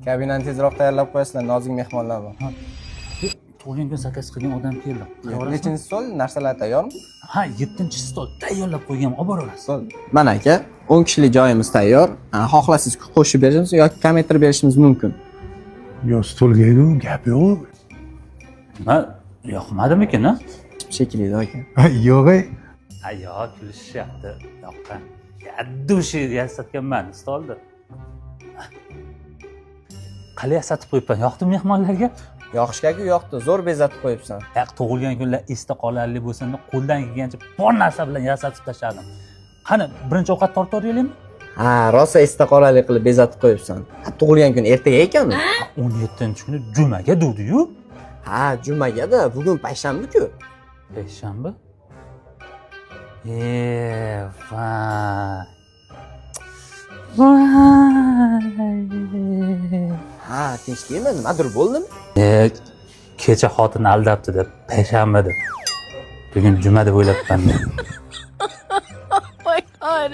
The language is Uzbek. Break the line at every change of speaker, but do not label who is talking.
Kabinani tezroq tayyorlab qo'yasizlar, nozik mehmonlar bor.
Tug'ilgan kun zakaz qilgan odam keldi.
Nechinchi stol? Narsalar tayyormi?
Ha, 7-stol tayyorlab qo'ygan, olib boraverasiz.
Stol. Mana aka, 10 kishilik joyimiz tayyor. Xohlasangiz qo'shib berishimiz yoki kamaytirib berishimiz mumkin.
Yo stolga-ku gap yo'q.
Nima yoqmadimikin, ha?
Shekilli aka.
Yo'q ey.
Ha, yo'q, kulishyapti. Yoqqan. Yaddushi yasatganman stolda. Qalay yasatib qo'yibman? Yoqdimi mehmonlarga?
Yoqishga-ku yoqdi, zo'r bezatib qo'yibsan.
Tug'ilgan kunlar esda qolarli bo'lsin deb qo'ldan kelgancha bor narsa bilan yasatib tashladim. Qani, birinchi ovqat tortib o'raylikmi?
Ha, rosa esda qolarli qilib bezatib qo'yibsan. Tug'ilgan kun ertaga ekanmi?
17-kuni jumaga duvdi-yu.
Ha, jumaga-da, bugun payshanba-ku.
Payshanba?
Ha, tinchlikmi? Nimadir bo'ldimi?
Kecha xotin aldabdi deb payshanba deb. Bugun juma deb o'ylabman.
Oh my god.